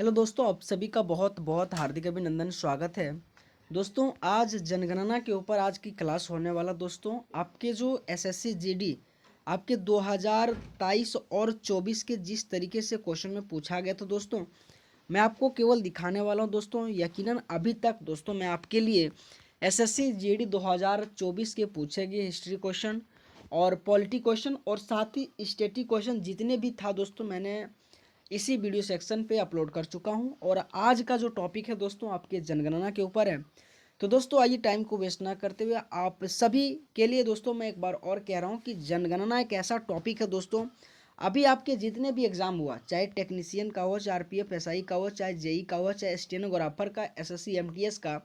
Hello दोस्तों, आप सभी का बहुत बहुत हार्दिक अभिनंदन, स्वागत है। दोस्तों, आज जनगणना के ऊपर आज की क्लास होने वाला। दोस्तों, आपके जो एसएससी जीडी आपके 2023 और 24 के जिस तरीके से क्वेश्चन में पूछा गया था दोस्तों, मैं आपको केवल दिखाने वाला हूं दोस्तों। यकीनन अभी तक दोस्तों मैं आपके लिए एसएससी जीडी 2024 के पूछे गए हिस्ट्री क्वेश्चन और पॉलिटी क्वेश्चन और साथ ही स्टेटिक क्वेश्चन जितने भी था दोस्तों, मैंने इसी वीडियो सेक्शन पे अपलोड कर चुका हूं। और आज का जो टॉपिक है दोस्तों आपके जनगणना के ऊपर है। तो दोस्तों आइए टाइम को वेस्ट ना करते हुए आप सभी के लिए दोस्तों मैं एक बार और कह रहा हूं कि जनगणना एक ऐसा टॉपिक है दोस्तों। अभी आपके जितने भी एग्जाम हुआ, चाहे टेक्नीशियन का हो, चाहे आरपीएफ एसआई का हो, चाहे जेई का हो, चाहे स्टेनोग्राफर का, एसएससी एमटीएस का,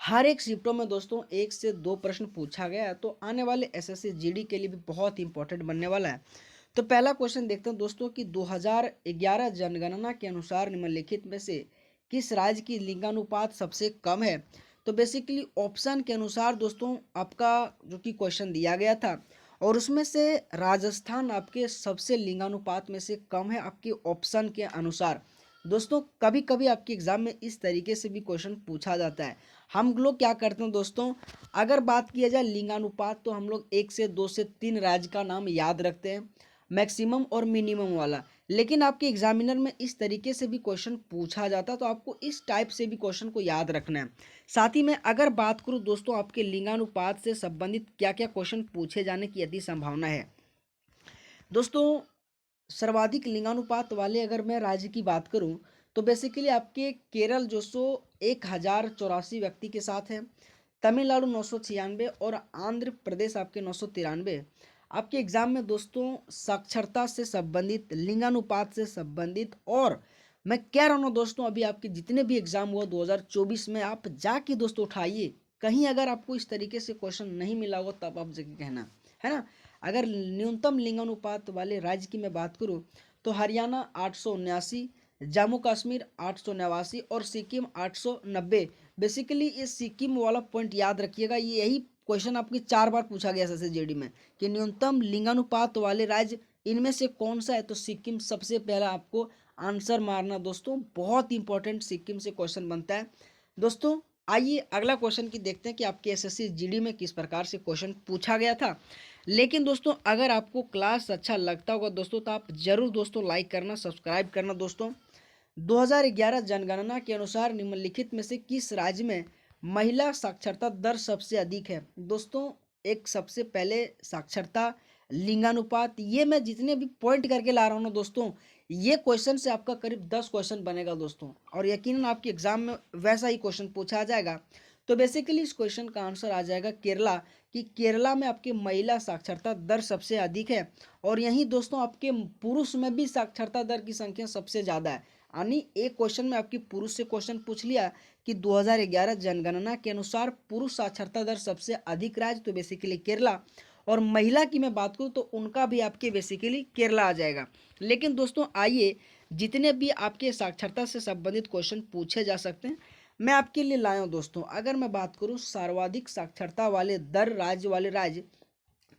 हर एक शिफ्टों में दोस्तों एक से दो प्रश्न पूछा गया है। तो आने वाले एसएससी जीडी के लिए भी बहुत इंपॉर्टेंट बनने वाला है। तो पहला क्वेश्चन देखते हैं दोस्तों कि 2011 जनगणना के अनुसार निम्नलिखित में से किस राज्य की लिंगानुपात सबसे कम है। तो बेसिकली ऑप्शन के अनुसार दोस्तों आपका जो कि क्वेश्चन दिया गया था और उसमें से राजस्थान आपके सबसे लिंगानुपात में से कम है आपके ऑप्शन के अनुसार। दोस्तों कभी कभी आपके एग्जाम में इस तरीके से भी क्वेश्चन पूछा जाता है। हम लोग क्या करते हैं दोस्तों, अगर बात किया जाए लिंगानुपात तो हम लोग एक से दो से तीन राज्य का नाम याद रखते हैं, मैक्सिमम और मिनिमम वाला। लेकिन आपके एग्जामिनर में इस तरीके से भी क्वेश्चन पूछा जाता है, तो आपको इस टाइप से भी क्वेश्चन को याद रखना है। साथ ही में अगर बात करूं दोस्तों आपके लिंगानुपात से संबंधित क्या क्या क्वेश्चन पूछे जाने की यदि संभावना है दोस्तों। सर्वाधिक लिंगानुपात वाले अगर मैं राज्य की बात करूं तो बेसिकली आपके केरल जो सो 1084 व्यक्ति के साथ है, तमिलनाडु 996 और आंध्र प्रदेश आपके 993। आपके एग्जाम में दोस्तों साक्षरता से संबंधित, लिंगानुपात से संबंधित, और मैं कह रहा हूँ ना दोस्तों, अभी आपके जितने भी एग्जाम हुआ 2024 में आप जाके दोस्तों उठाइए, कहीं अगर आपको इस तरीके से क्वेश्चन नहीं मिला होगा तब आप जगह कहना, है ना। अगर न्यूनतम लिंगानुपात वाले राज्य की मैं बात करूं तो हरियाणा 879, जम्मू कश्मीर 889 और सिक्किम 890। बेसिकली ये सिक्किम वाला पॉइंट याद रखिएगा, ये यही क्वेश्चन आपके 4 बार पूछा गया एसएससी में कि न्यूनतम लिंगानुपात वाले राज्य इनमें से कौन सा है। तो सिक्किम सबसे पहला आपको आंसर मारना दोस्तों, बहुत इंपॉर्टेंट सिक्किम से क्वेश्चन बनता है दोस्तों। आइए अगला क्वेश्चन की देखते हैं कि आपके एसएससी जीडी में किस प्रकार से क्वेश्चन पूछा गया था। लेकिन दोस्तों अगर आपको क्लास अच्छा लगता होगा दोस्तों तो आप जरूर दोस्तों लाइक करना, सब्सक्राइब करना दोस्तों। 2011 जनगणना के अनुसार निम्नलिखित में से किस राज्य में महिला साक्षरता दर सबसे अधिक है। दोस्तों एक सबसे पहले साक्षरता, लिंगानुपात, ये मैं जितने भी पॉइंट करके ला रहा हूँ ना दोस्तों, ये क्वेश्चन से आपका करीब 10 क्वेश्चन बनेगा दोस्तों, और यकीनन आपके एग्जाम में वैसा ही क्वेश्चन पूछा जाएगा। तो बेसिकली इस क्वेश्चन का आंसर आ जाएगा केरला, कि केरला में आपके महिला साक्षरता दर सबसे अधिक है। और यहीं दोस्तों आपके पुरुष में भी साक्षरता दर की संख्या सबसे ज़्यादा है। यानी एक क्वेश्चन में आपकी पुरुष से क्वेश्चन पूछ लिया कि 2011 जनगणना के अनुसार पुरुष साक्षरता दर सबसे अधिक राज्य, तो बेसिकली केरला। और महिला की मैं बात करूँ तो उनका भी आपके बेसिकली केरला आ जाएगा। लेकिन दोस्तों आइए, जितने भी आपके साक्षरता से संबंधित क्वेश्चन पूछे जा सकते हैं मैं आपके लिए लाया हूँ दोस्तों। अगर मैं बात करूँ सर्वाधिक साक्षरता वाले दर राज्य वाले राज्य,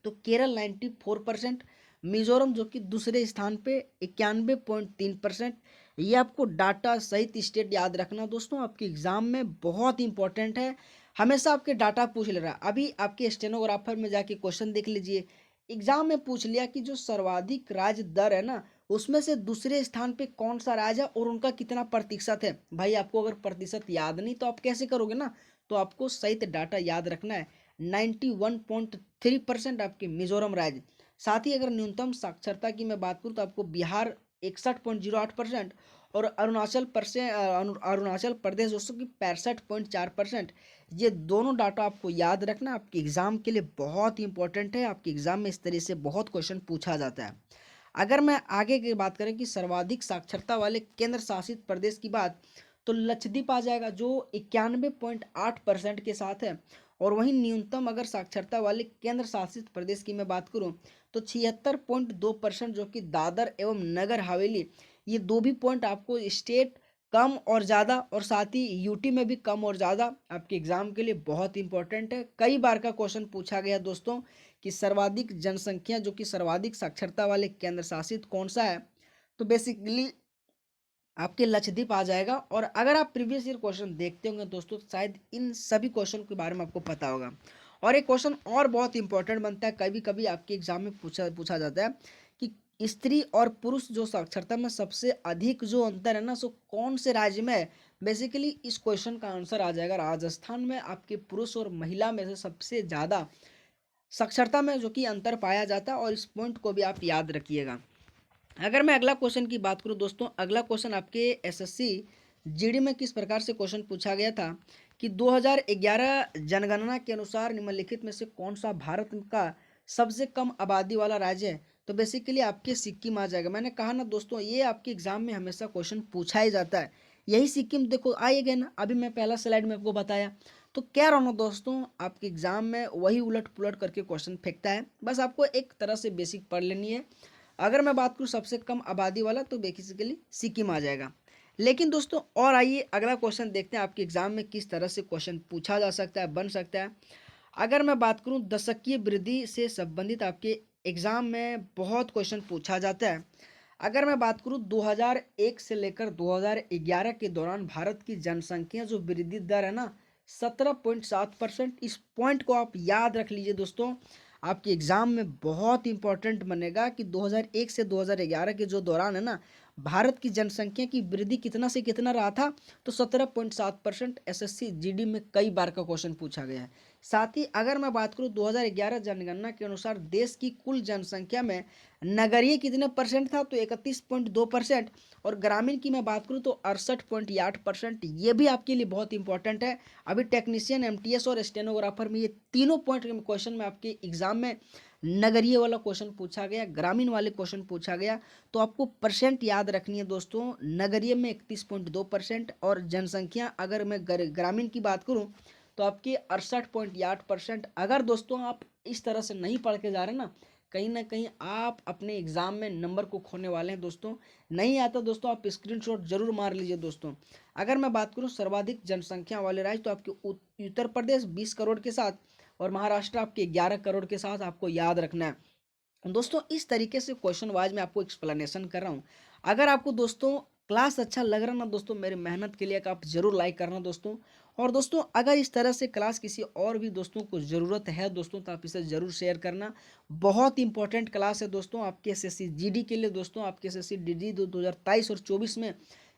तो केरल 94%, मिजोरम जो कि दूसरे स्थान पे 91.3%। ये आपको डाटा सहित स्टेट याद रखना दोस्तों, आपके एग्जाम में बहुत इंपॉर्टेंट है। हमेशा आपके डाटा पूछ ले रहा है। अभी आपके स्टेनोग्राफर में जाके क्वेश्चन देख लीजिए, एग्जाम में पूछ लिया कि जो सर्वाधिक राज्य दर है ना, उसमें से दूसरे स्थान पे कौन सा राज्य है और उनका कितना प्रतिशत है। भाई आपको अगर प्रतिशत याद नहीं तो आप कैसे करोगे ना, तो आपको सहित डाटा याद रखना है। 91.3% आपके मिजोरम राज्य। साथ ही अगर न्यूनतम साक्षरता की मैं बात करूँ तो आपको बिहार 61.08% और अरुणाचल प्रदेश दोस्तों की 65.4%। ये दोनों डाटा आपको याद रखना, आपके एग्जाम के लिए बहुत इंपॉर्टेंट है। आपके एग्जाम में इस तरह से बहुत क्वेश्चन पूछा जाता है। अगर मैं आगे की बात करें कि सर्वाधिक साक्षरता वाले केंद्र शासित प्रदेश की बात, तो लक्षद्वीप आ जाएगा जो 91.8% के साथ है। और वहीं न्यूनतम अगर साक्षरता वाले केंद्र शासित प्रदेश की मैं बात करूं तो 76.2%, जो कि दादर एवं नगर हवेली, ये दो भी पॉइंट आपको स्टेट कम और ज़्यादा, और साथ ही यूटी में भी कम और ज़्यादा आपके एग्जाम के लिए बहुत इंपॉर्टेंट है। कई बार का क्वेश्चन पूछा गया दोस्तों कि सर्वाधिक जनसंख्या जो कि सर्वाधिक साक्षरता वाले केंद्र शासित कौन सा है। तो बेसिकली आपके लक्षद्वीप आ जाएगा। और अगर आप प्रीवियस ईयर क्वेश्चन देखते होंगे दोस्तों, शायद इन सभी क्वेश्चन के बारे में आपको पता होगा। और एक क्वेश्चन और बहुत इंपॉर्टेंट बनता है, कभी कभी आपके एग्जाम में पूछा पूछा जाता है कि स्त्री और पुरुष जो साक्षरता में सबसे अधिक जो अंतर है ना, सो कौन से राज्य में है। बेसिकली इस क्वेश्चन का आंसर आ जाएगा राजस्थान में। आपके पुरुष और महिला में से सबसे ज़्यादा साक्षरता में जो कि अंतर पाया जाता है, और इस पॉइंट को भी आप याद रखिएगा। अगर मैं अगला क्वेश्चन की बात करूं दोस्तों, अगला क्वेश्चन आपके एसएससी जीडी में किस प्रकार से क्वेश्चन पूछा गया था कि 2011 जनगणना के अनुसार निम्नलिखित में से कौन सा भारत का सबसे कम आबादी वाला राज्य है। तो बेसिकली आपके सिक्किम आ जाएगा। मैंने कहा ना दोस्तों, ये आपके एग्जाम में हमेशा क्वेश्चन पूछा ही जाता है। यही सिक्किम देखो आइएगा ना, अभी मैं पहला स्लाइड में आपको बताया। तो क्या रहा हूँ दोस्तों, आपके एग्जाम में वही उलट पुलट करके क्वेश्चन फेंकता है। बस आपको एक तरह से बेसिक पढ़ लेनी है। अगर मैं बात करूँ सबसे कम आबादी वाला, तो बेसिकली सिक्किम आ जाएगा। लेकिन दोस्तों और आइए अगला क्वेश्चन देखते हैं आपके एग्जाम में किस तरह से क्वेश्चन पूछा जा सकता है, बन सकता है। अगर मैं बात करूं दशकीय वृद्धि से संबंधित आपके एग्जाम में बहुत क्वेश्चन पूछा जाता है। अगर मैं बात करूं 2001 से लेकर 2011 के दौरान भारत की जनसंख्या जो वृद्धि दर है ना, 17.7%। इस पॉइंट को आप याद रख लीजिए दोस्तों, आपके एग्जाम में बहुत इंपॉर्टेंट बनेगा कि 2001 से 2011 के जो दौरान है ना, भारत की जनसंख्या की वृद्धि कितना से कितना रहा था, तो 17.7%। एसएससी जीडी में कई बार का क्वेश्चन पूछा गया है। साथ ही अगर मैं बात करूं 2011 जनगणना के अनुसार देश की कुल जनसंख्या में नगरीय कितने परसेंट था, तो 31.2%। और ग्रामीण की मैं बात करूं तो 68.8%। ये भी आपके लिए बहुत इंपॉर्टेंट है। अभी टेक्नीशियन, एमटीएस और स्टेनोग्राफर में ये तीनों पॉइंट क्वेश्चन में आपके एग्जाम में नगरीय वाला क्वेश्चन पूछा गया, ग्रामीण वाले क्वेश्चन पूछा गया। तो आपको परसेंट याद रखनी है दोस्तों। नगरीय में 31.2%, और जनसंख्या अगर मैं ग्रामीण की बात करूं तो आपकी 68.8%। अगर दोस्तों आप इस तरह से नहीं पढ़ के जा रहे ना कहीं आप अपने एग्जाम में नंबर को खोने वाले हैं दोस्तों। नहीं आता दोस्तों, आप स्क्रीनशॉट जरूर मार लीजिए दोस्तों। अगर मैं बात करूं सर्वाधिक जनसंख्या वाले राज्य, तो आपके उत्तर प्रदेश 20 करोड़ के साथ, और महाराष्ट्र आपके 11 करोड़ के साथ आपको याद रखना है दोस्तों। इस तरीके से क्वेश्चन वाइज मैं आपको एक्सप्लेनेशन कर रहा हूँ। अगर आपको दोस्तों क्लास अच्छा लग रहा ना दोस्तों, मेरी मेहनत के लिए आप जरूर लाइक करना दोस्तों। और दोस्तों अगर इस तरह से क्लास किसी और भी दोस्तों को ज़रूरत है दोस्तों, तो आप इसे ज़रूर शेयर करना। बहुत इंपॉर्टेंट क्लास है दोस्तों आपके एसएससी जीडी के लिए। दोस्तों आपके एसएससी जीडी 2023 और 24 में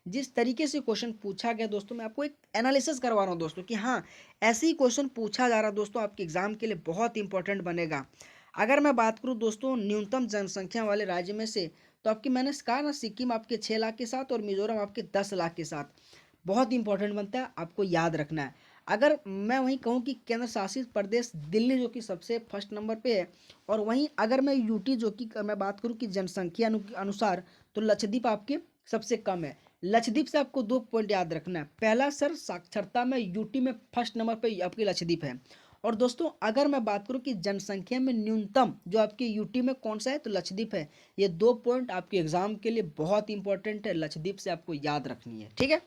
जिस तरीके से क्वेश्चन पूछा गया दोस्तों, मैं आपको एक एनालिसिस करवा रहा हूँ दोस्तों कि हाँ, ऐसे ही क्वेश्चन पूछा जा रहा है दोस्तों, आपके एग्जाम के लिए बहुत इंपॉर्टेंट बनेगा। अगर मैं बात करूं दोस्तों न्यूनतम जनसंख्या वाले राज्य में से, तो आपकी मैंने कहा ना, सिक्किम आपके 6 लाख के साथ और मिजोरम आपके 10 लाख के साथ। बहुत इंपॉर्टेंट बनता है, आपको याद रखना है। अगर मैं वहीं कहूँ कि केंद्र शासित प्रदेश दिल्ली जो कि सबसे फर्स्ट नंबर पे है, और वहीं अगर मैं यूटी जो कि मैं बात करूँ कि जनसंख्या अनुसार, तो लक्षद्वीप आपके सबसे कम है। लक्षद्वीप से आपको 2 पॉइंट याद रखना है। पहला सर, साक्षरता में यूटी में फर्स्ट नंबर पे आपकी लक्षद्वीप है। और दोस्तों अगर मैं बात करूं कि जनसंख्या में न्यूनतम जो आपके यूटी में कौन सा है, तो लक्षद्वीप है। ये 2 पॉइंट आपके एग्जाम के लिए बहुत इंपॉर्टेंट है, लक्षद्वीप से आपको याद रखनी है, ठीक है।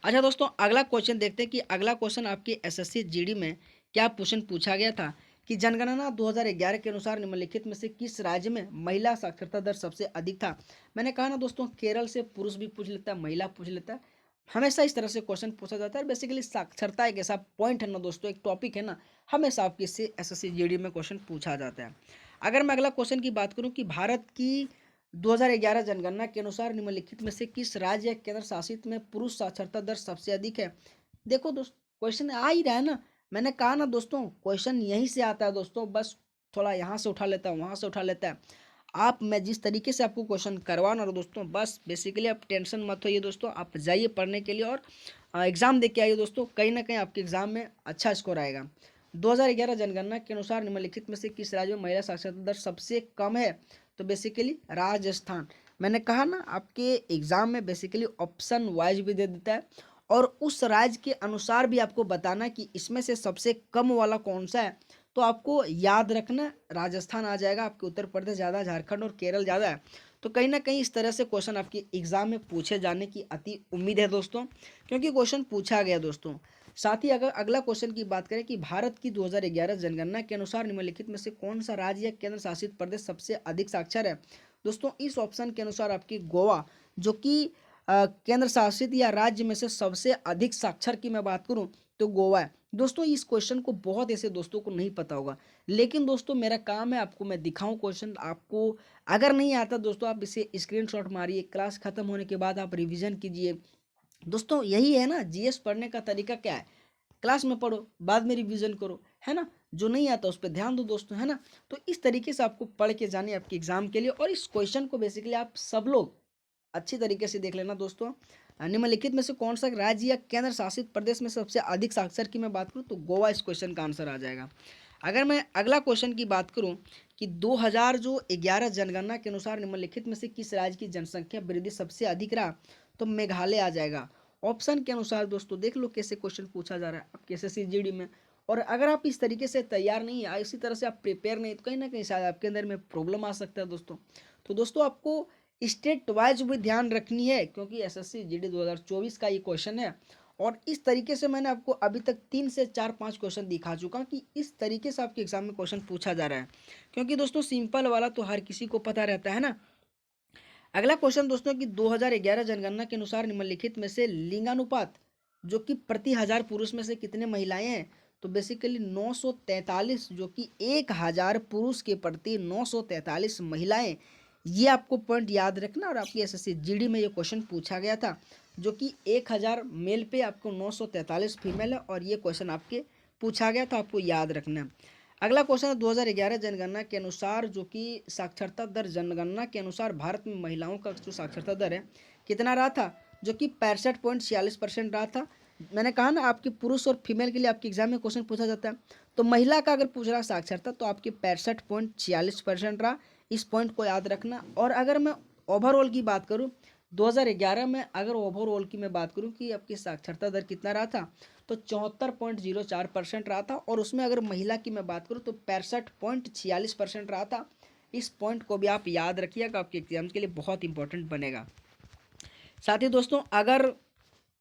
अच्छा दोस्तों अगला क्वेश्चन देखते हैं कि अगला क्वेश्चन आपके एसएससी जीडी में क्या क्वेश्चन पूछा गया था कि जनगणना 2011 के अनुसार निम्नलिखित में से किस राज्य में महिला साक्षरता दर सबसे अधिक था। मैंने कहा ना दोस्तों, केरल से पुरुष भी पूछ लेता है, महिला पूछ लेता है, हमेशा इस तरह से क्वेश्चन पूछा जाता है। बेसिकली साक्षरता एक ऐसा पॉइंट है ना दोस्तों, एक टॉपिक है ना, हमेशा आपके इससे एसएससी जीडी में क्वेश्चन पूछा जाता है। अगर मैं अगला क्वेश्चन की बात करूं कि भारत की 2011 जनगणना के अनुसार निम्नलिखित में से किस राज्य या केंद्र शासित में पुरुष साक्षरता दर सबसे अधिक है। देखो दोस्त, क्वेश्चन आ ही रहा है ना, मैंने कहा ना दोस्तों, क्वेश्चन यहीं से आता है दोस्तों। बस थोड़ा यहाँ से उठा लेता है, वहाँ से उठा लेता है। आप, मैं जिस तरीके से आपको क्वेश्चन करवाना रहा दोस्तों, बस बेसिकली आप टेंशन मत होइए दोस्तों, आप जाइए पढ़ने के लिए और एग्ज़ाम दे के आइए दोस्तों। कहीं ना कहीं आपके एग्जाम में अच्छा स्कोर आएगा। 2011 जनगणना के अनुसार निम्नलिखित में से किस राज्य में महिला साक्षरता दर सबसे कम है, तो बेसिकली राजस्थान। मैंने कहा ना, आपके एग्जाम में बेसिकली ऑप्शन वाइज भी दे देता है, और उस राज्य के अनुसार भी आपको बताना कि इसमें से सबसे कम वाला कौन सा है। तो आपको याद रखना, राजस्थान आ जाएगा। आपके उत्तर प्रदेश ज़्यादा, झारखंड और केरल ज़्यादा है। तो कहीं ना कहीं इस तरह से क्वेश्चन आपके एग्जाम में पूछे जाने की अति उम्मीद है दोस्तों, क्योंकि क्वेश्चन पूछा गया दोस्तों। साथ ही अगर अगला क्वेश्चन की बात करें कि भारत की 2011 जनगणना के अनुसार निम्नलिखित में से कौन सा राज्य या केंद्र शासित प्रदेश सबसे अधिक साक्षर है। दोस्तों इस ऑप्शन के अनुसार आपकी गोवा, जो कि केंद्र शासित या राज्य में से सबसे अधिक साक्षर की मैं बात करूं तो गोवा है। दोस्तों इस क्वेश्चन को बहुत ऐसे दोस्तों को नहीं पता होगा, लेकिन दोस्तों मेरा काम है आपको मैं दिखाऊं क्वेश्चन। आपको अगर नहीं आता दोस्तों आप इसे स्क्रीनशॉट मारिए, क्लास खत्म होने के बाद आप रिवीजन कीजिए। दोस्तों यही है ना जीएस पढ़ने का तरीका, क्या है, क्लास में पढ़ो बाद में रिवीजन करो, है ना, जो नहीं आता उस पर ध्यान दो दोस्तों, है ना। तो इस तरीके से आपको पढ़ के जाने आपके एग्जाम के लिए, और इस क्वेश्चन को बेसिकली आप सब लोग अच्छी तरीके से देख लेना दोस्तों। निम्नलिखित में से कौन सा राज्य या केंद्र शासित प्रदेश में सबसे अधिक साक्षर की मैं बात करूं तो गोवा इस क्वेश्चन का आंसर आ जाएगा। अगर मैं अगला क्वेश्चन की बात करूं कि 2011 जनगणना के अनुसार निम्नलिखित में से किस राज्य की जनसंख्या वृद्धि सबसे अधिक रहा, तो मेघालय आ जाएगा। ऑप्शन के अनुसार दोस्तों देख लो कैसे क्वेश्चन पूछा जा रहा है आपके एसएससी जीडी में। और अगर आप इस तरीके से तैयार नहीं है, इसी तरह से आप प्रिपेयर नहीं, तो कहीं ना कहीं शायद आपके अंदर में प्रॉब्लम आ सकता है दोस्तों। तो दोस्तों आपको स्टेट वाइज भी ध्यान रखनी है, क्योंकि एसएससी जीडी 2024 का ये क्वेश्चन है। और इस तरीके से मैंने आपको अभी तक 3 से 4-5 क्वेश्चन दिखा चुका कि इस तरीके से आपके एग्जाम में क्वेश्चन पूछा जा रहा है, क्योंकि दोस्तों सिंपल वाला तो हर किसी को पता रहता है ना। अगला क्वेश्चन दोस्तों कि 2011 जनगणना के अनुसार निम्नलिखित में से लिंगानुपात जो कि प्रति हजार पुरुष में से कितने महिलाएं हैं, तो बेसिकली 943, जो कि 1000 पुरुष के प्रति 943 महिलाएं। ये आपको पॉइंट याद रखना, और आपकी एसएससी जीडी में ये क्वेश्चन पूछा गया था, जो कि 1000 मेल पे आपको 943 फीमेल है, और ये क्वेश्चन आपके पूछा गया था, आपको याद रखना है। अगला क्वेश्चन है 2011 जनगणना के अनुसार जो कि साक्षरता दर, जनगणना के अनुसार भारत में महिलाओं का जो साक्षरता दर है कितना रहा था, जो कि 65.46% रहा था। मैंने कहा ना आपके पुरुष और फीमेल के लिए आपके एग्जाम में क्वेश्चन पूछा जाता है, तो महिला का अगर पूछ रहा साक्षरता तो आपके 65.46% रहा। इस पॉइंट को याद रखना। और अगर मैं ओवरऑल की बात करूँ 2011 में, अगर ओवरऑल की मैं बात करूँ कि आपकी साक्षरता दर कितना रहा था, तो 74.04% रहा था। और उसमें अगर महिला की मैं बात करूँ तो 65.46% रहा था। इस पॉइंट को भी आप याद रखिएगा, आपके एग्जाम के लिए बहुत इंपॉर्टेंट बनेगा। साथ ही दोस्तों अगर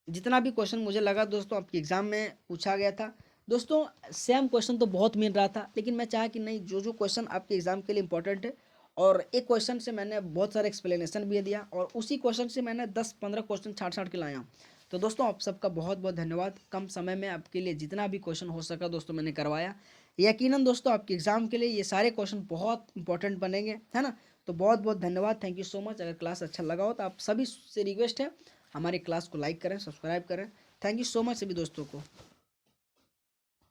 जितना भी क्वेश्चन मुझे लगा दोस्तों आपके एग्जाम में पूछा गया था, दोस्तों सेम क्वेश्चन तो बहुत मिल रहा था, लेकिन मैं चाहा कि नहीं, जो जो क्वेश्चन आपके एग्जाम के लिए इंपॉर्टेंट है, और एक क्वेश्चन से मैंने बहुत सारे एक्सप्लेनेशन भी दिया, और उसी क्वेश्चन से मैंने 10-15 क्वेश्चन छाट छाट के लाया हूँ। तो दोस्तों आप सबका बहुत बहुत धन्यवाद। कम समय में आपके लिए जितना भी क्वेश्चन हो सका दोस्तों मैंने करवाया। यकीनन दोस्तों आपके एग्जाम के लिए ये सारे क्वेश्चन बहुत इंपॉर्टेंट बनेंगे, है ना। तो बहुत बहुत धन्यवाद, थैंक यू सो मच। अगर क्लास अच्छा लगा हो तो आप सभी से रिक्वेस्ट है हमारी क्लास को लाइक करें, सब्सक्राइब करें। थैंक यू सो मच सभी दोस्तों को।